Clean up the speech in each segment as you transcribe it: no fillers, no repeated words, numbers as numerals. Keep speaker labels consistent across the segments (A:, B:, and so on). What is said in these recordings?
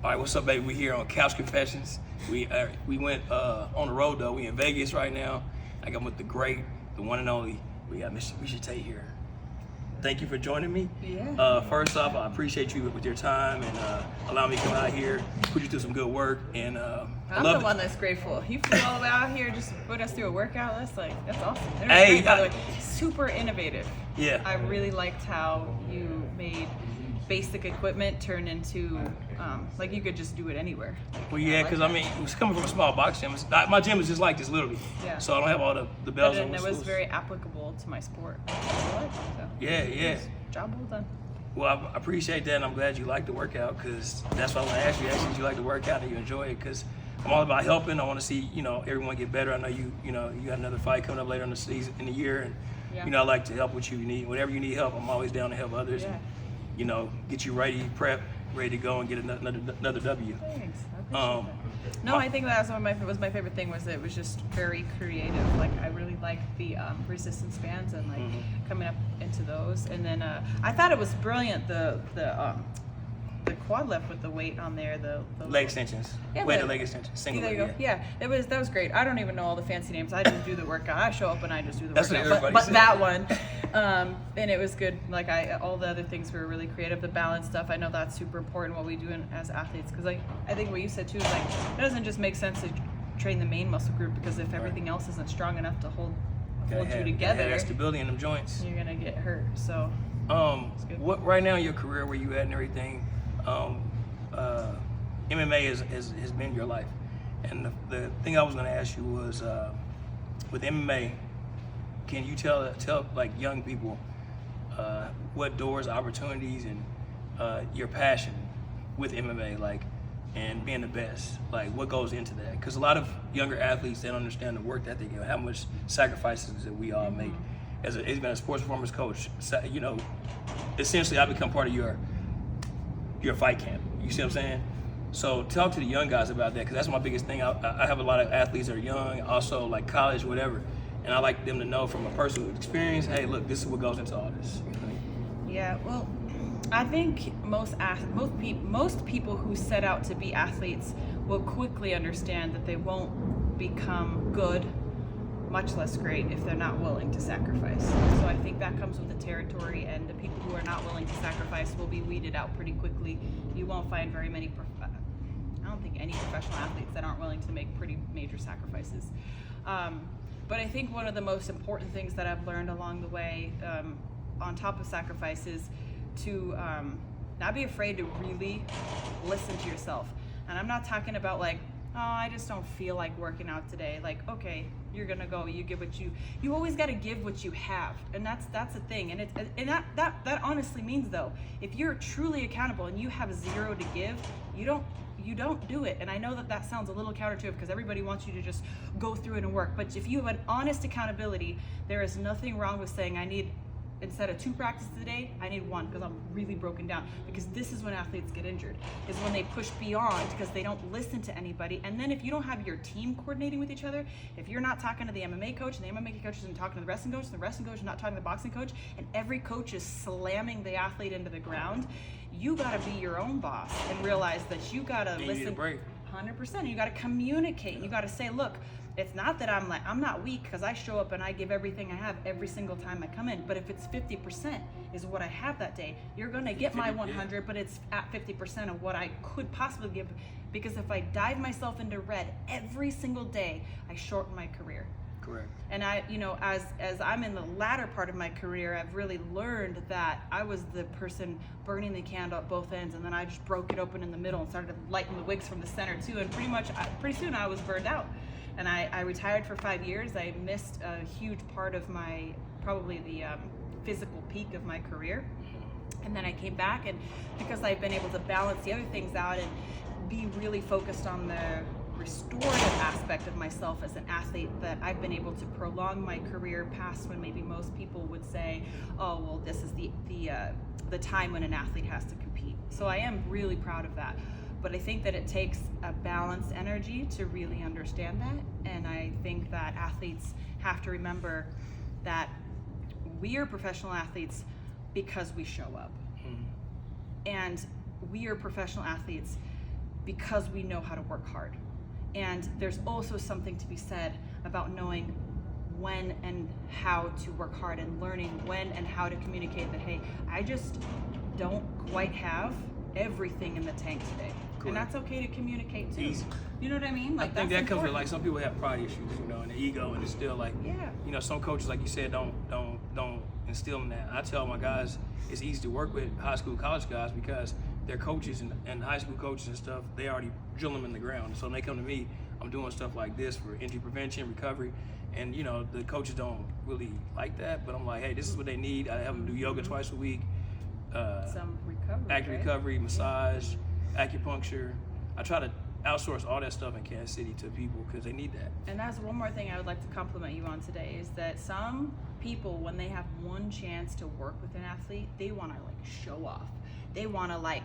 A: All right, what's up, baby? We here on Couch Confessions. We went on the road though. We in Vegas right now. I got with the great, the one and only. We got Miesha Tate here. Thank you for joining me.
B: Yeah.
A: First off, I appreciate you with your time and allowing me to come out here, put you through some good work, and
B: I'm the one that's grateful. You flew all the way out here, just put us through a workout. That's awesome. It was great, by the way. Super innovative.
A: Yeah.
B: I really liked how you made basic equipment turn into like you could just do it anywhere.
A: Well, yeah, because I mean, it was coming from a small box gym. My gym is just like this, literally.
B: Yeah.
A: So I don't have all the bells
B: But
A: and
B: it
A: whistles.
B: was very applicable to my sport. So.
A: Yeah.
B: Job well done.
A: Well, I appreciate that, and I'm glad you like the workout, because that's what I want to ask you. Actually, did you like the workout and you enjoy it? Because I'm all about helping. I want to see, everyone get better. I know you got another fight coming up later in the season, in the year, and I like to help what you need. Whatever you need help, I'm always down to help others.
B: Yeah.
A: And, get you ready, prep, ready to go and get another W.
B: Thanks. I appreciate that. No, I think that's one of my favorite thing was that it was just very creative. Like I really liked the resistance bands and like coming up into those. And then I thought it was brilliant the quad lift with the weight on there, the
A: leg extensions.
B: Yeah,
A: Weighted leg extensions. Single
B: there
A: leg.
B: you go. Yeah, that was great. I don't even know all the fancy names. I just do the workout. I show up and I just do the
A: That's what
B: workout.
A: everybody
B: But
A: says.
B: that one, and it was good. Like all the other things were really creative. The balance stuff, I know that's super important. What we do as athletes, because I think what you said too is like it doesn't just make sense to train the main muscle group, because if everything else isn't strong enough to hold you together,
A: that stability in them joints.
B: you're gonna get hurt. So.
A: What right now in your career, where you at and everything, MMA has been your life, and the thing I was going to ask you was, with MMA, can you tell like young people what doors, opportunities, and your passion with MMA, like, and being the best, like what goes into that? Because a lot of younger athletes, they don't understand the work that they do, how much sacrifices that we all make. As been a sports performance coach, essentially I become part of your fight camp. You see what I'm saying? So talk to the young guys about that, because that's my biggest thing. I have a lot of athletes that are young, also like college, whatever, and I like them to know from a personal experience, hey, look, this is what goes into all this.
B: Yeah, well, I think most people who set out to be athletes will quickly understand that they won't become good, much less great, if they're not willing to sacrifice. So I think that comes with the territory, and the people who are not willing to sacrifice will be weeded out pretty quickly. You won't find very many, I don't think any professional athletes that aren't willing to make pretty major sacrifices. But I think one of the most important things that I've learned along the way, on top of sacrifices, to not be afraid to really listen to yourself. And I'm not talking about like, oh, I just don't feel like working out today. Like, okay, you're gonna go. You give what you always got to give what you have, and that's the thing. And that honestly means though, if you're truly accountable and you have zero to give, you don't do it. And I know that sounds a little counterintuitive, because everybody wants you to just go through it and work. But if you have an honest accountability, there is nothing wrong with saying, I need, instead of 2 practices a day, I need 1, because I'm really broken down. Because this is when athletes get injured, is when they push beyond, because they don't listen to anybody. And then if you don't have your team coordinating with each other, if you're not talking to the MMA coach, and the MMA coach isn't talking to the wrestling coach, and the wrestling coach is not talking to the boxing coach, and every coach is slamming the athlete into the ground, you gotta be your own boss and realize that you gotta listen 100%. You gotta communicate. You gotta say, look, it's not that I'm not weak, because I show up and I give everything I have every single time I come in. But if it's 50% is what I have that day, you're gonna get my 100, but it's at 50% of what I could possibly give. Because if I dive myself into red every single day, I shorten my career.
A: Correct.
B: And I, as I'm in the latter part of my career, I've really learned that I was the person burning the candle at both ends, and then I just broke it open in the middle and started lighting the wicks from the center too. And pretty soon I was burned out. And I retired for 5 years. I missed a huge part of probably the physical peak of my career. And then I came back, and because I've been able to balance the other things out and be really focused on the restorative aspect of myself as an athlete, that I've been able to prolong my career past when maybe most people would say, oh, well, this is the time when an athlete has to compete. So I am really proud of that. But I think that it takes a balanced energy to really understand that. And I think that athletes have to remember that we are professional athletes because we show up. And we are professional athletes because we know how to work hard. And there's also something to be said about knowing when and how to work hard, and learning when and how to communicate that, hey, I just don't quite have everything in the tank today.
A: Correct.
B: And that's okay to communicate too.
A: Easy.
B: You know what I mean? Like,
A: I think that
B: that's
A: comes with,
B: important.
A: like, some people have pride issues, you know, and the ego, and it's still like,
B: Yeah.
A: you know, some coaches, like you said, don't instill in that. I tell my guys it's easy to work with high school, college guys because their coaches and high school coaches and stuff, they already drill them in the ground. So when they come to me, I'm doing stuff like this for injury prevention, recovery, and you know, the coaches don't really like that, but I'm like, hey, this is what they need. I have them do yoga twice a week,
B: Some recovery.
A: active
B: right?
A: recovery, massage, acupuncture. I try to outsource all that stuff in Kansas City to people because they need that.
B: And that's one more thing I would like to compliment you on today, is that some people, when they have one chance to work with an athlete, they want to like show off. They want to like,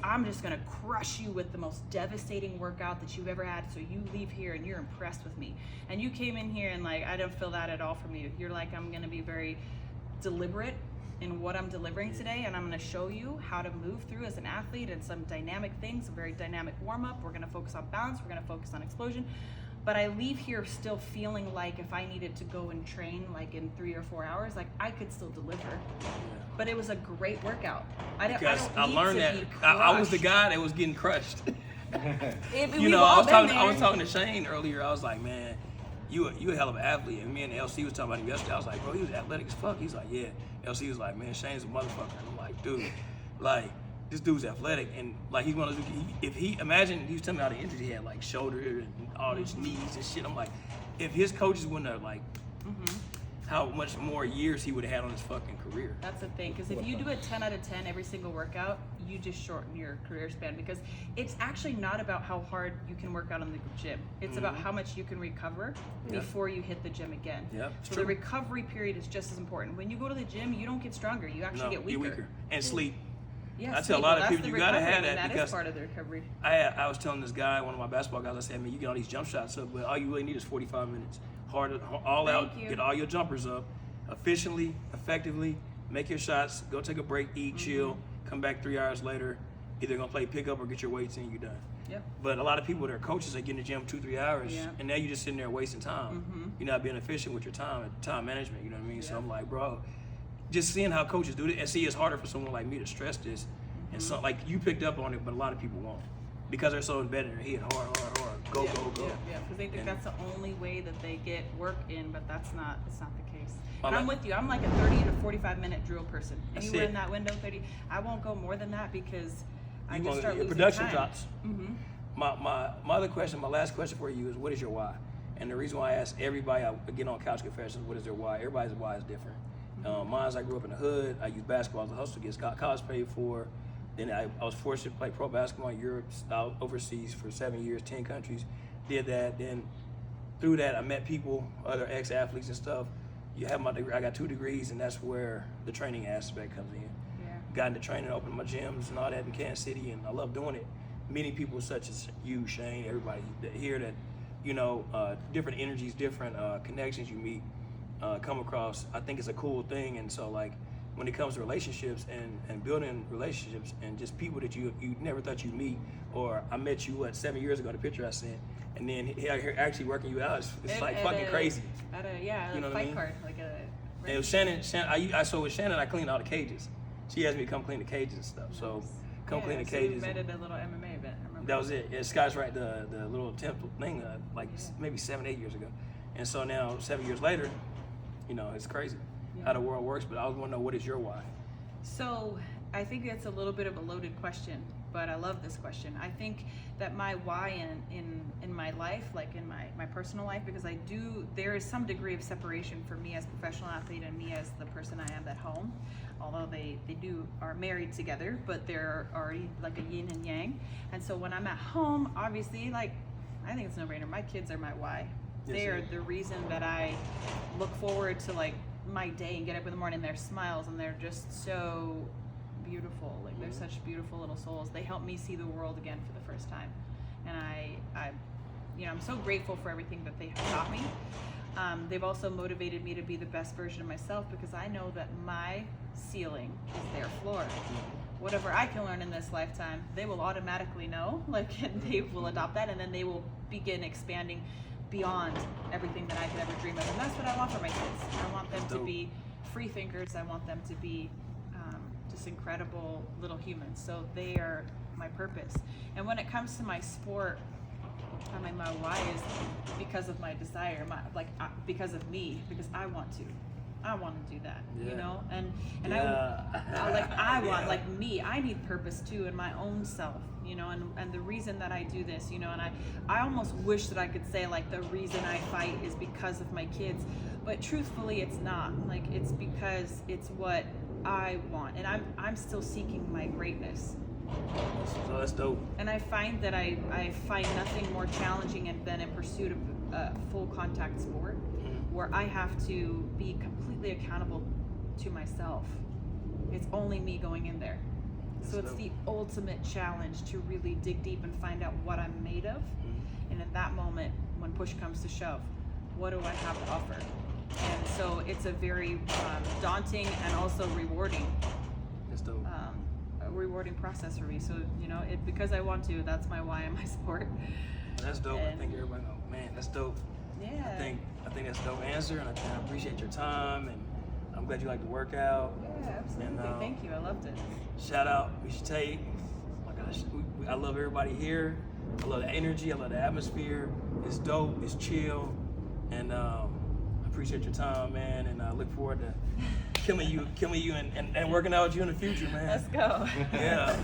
B: I'm just going to crush you with the most devastating workout that you've ever had, so you leave here and you're impressed with me. And you came in here and like, I don't feel that at all from you. You're like, I'm going to be very deliberate in what I'm delivering today, and I'm going to show you how to move through as an athlete and some dynamic things, a very dynamic warm-up. We're going to focus on balance, we're going to focus on explosion. But I leave here still feeling like if I needed to go and train like in 3 or 4 hours, like I could still deliver. But it was a great workout.
A: Because I
B: need
A: learned
B: to
A: that
B: be
A: I was the
B: crushed.
A: guy that was getting crushed.
B: We've
A: You know,
B: all
A: I
B: been there.
A: was talking to Shane earlier. I was like, man, you a hell of an athlete. And me and LC was talking about him yesterday. I was like, bro, he was athletic as fuck. He's like, yeah. LC was like, man, Shane's a motherfucker. And I'm like, dude, like, this dude's athletic. And like, he's one of those, imagine, he was telling me all the injuries he had, like shoulder and all his knees and shit. I'm like, if his coaches wouldn't have like, how much more years he would have had on his fucking career.
B: That's the thing, because if you do a 10 out of 10 every single workout, you just shorten your career span, because it's actually not about how hard you can work out in the gym. It's about how much you can recover before you hit the gym again.
A: Yep,
B: So
A: true.
B: the recovery period is just as important. When you go to the gym, you don't get stronger, you actually get
A: you're
B: weaker.
A: weaker. And sleep.
B: Yeah,
A: I tell a
B: sleep.
A: lot of
B: Well,
A: people,
B: that's
A: you
B: the
A: gotta
B: recovery,
A: have that
B: and that
A: because
B: is part of the recovery.
A: I was telling this guy, one of my basketball guys, I said, man, you get all these jump shots up, but all you really need is 45 minutes. All out,
B: Thank you.
A: get all your jumpers up, efficiently, effectively, make your shots, go take a break, eat, chill, come back 3 hours later, either gonna play pickup or get your weights in, you're done.
B: Yep.
A: But a lot of people, their coaches, they get in the gym 2-3 hours,
B: Yeah.
A: and now you're just sitting there wasting time. You're not being efficient with your time management, you know what I mean? So I'm like, bro, just seeing how coaches do it, and see, it's harder for someone like me to stress this, and so like you picked up on it, but a lot of people won't, because they're so embedded in their head, hard, go,
B: Yeah,
A: go.
B: yeah, because they think
A: And-
B: that's the only way that they get work in, but that's not the case.
A: Well,
B: And I'm
A: like-
B: with you. I'm like a 30 to 45 minute drill person.
A: That's
B: Anywhere
A: it.
B: in that window, 30. I won't go more than that because I
A: You
B: just
A: want-
B: start
A: your
B: losing
A: production
B: time.
A: drops. My other question, my last question for you is, what is your why? And the reason why I ask everybody, I get on Couch Confessions, what is their why? Everybody's why is different. Mine's, I grew up in the hood. I used basketball as a hustle to get college paid for. Then I was forced to play pro basketball in Europe, out overseas for 7 years, 10 countries. Did that. Then through that, I met people, other ex-athletes and stuff. You have my degree. I got 2 degrees, and that's where the training aspect comes in.
B: Yeah.
A: Got into training, opened my gyms and all that in Kansas City, and I love doing it. Meeting people such as you, Shane, everybody here that, you know, different energies, different connections you meet, come across. I think it's a cool thing. And so, like, when it comes to relationships and building relationships and just people that you never thought you'd meet, or I met you, 7 years ago, the picture I sent, and then here actually working you out, it's like fucking crazy.
B: At a
A: You know what I
B: fight
A: mean?
B: card, like a.
A: And it was Shannon, so with Shannon, I cleaned all the cages. She asked me to come clean the cages and stuff. So come clean the cages.
B: We met at a little MMA event. I remember.
A: That was it. Yeah, Scott's right, the little temple thing, maybe 7-8 years ago. And so now, 7 years later, you know, it's crazy how the world works, but I always want to know, what is your why?
B: So I think that's a little bit of a loaded question, but I love this question. I think that my why in my life, like in my personal life, because there is some degree of separation for me as a professional athlete and me as the person I am at home, although they are married together, but they're already like a yin and yang. And so when I'm at home, obviously, like, I think it's no brainer. My kids are my why.
A: Yes,
B: They are
A: sir.
B: the reason that I look forward to like my day and get up in the morning. Their smiles, and they're just so beautiful. Like, they're such beautiful little souls. They help me see the world again for the first time, and I I'm so grateful for everything that they have taught me. They've also motivated me to be the best version of myself, because I know that my ceiling is their floor. Whatever I can learn in this lifetime, they will automatically know, like, and they will adopt that, and then they will begin expanding beyond everything that I could ever dream of. And that's what I want for my kids. I want them to be free thinkers. I want them to be just incredible little humans. So they are my purpose. And when it comes to my sport, I mean, my why is because of my desire, because of me, because I want to do that, you know, and I want, like me, I need purpose too in my own self, you know, and the reason that I do this, you know, and I almost wish that I could say, like, the reason I fight is because of my kids, but truthfully it's not. Like, it's because it's what I want, and I'm still seeking my greatness.
A: So that's dope.
B: And I find that I find nothing more challenging than in pursuit of a full contact sport, where I have to be completely accountable to myself. It's only me going in there. So it's the ultimate challenge to really dig deep and find out what I'm made of. And in that moment, when push comes to shove, what do I have to offer? And so it's a very daunting and also rewarding.
A: That's dope.
B: A rewarding process for me. So, you know, because I want to, that's my why in my sport.
A: That's dope.
B: And
A: I think everybody go, man, that's dope.
B: Yeah.
A: I think that's a dope answer, and I appreciate your time, and I'm glad you like to work out.
B: Yeah, absolutely.
A: And,
B: Thank you. I loved it.
A: Shout out Miesha Tate. Oh my gosh, I love everybody here. I love the energy. I love the atmosphere. It's dope. It's chill, and I appreciate your time, man. And I look forward to killing you, and working out with you in the future, man.
B: Let's go.
A: Yeah.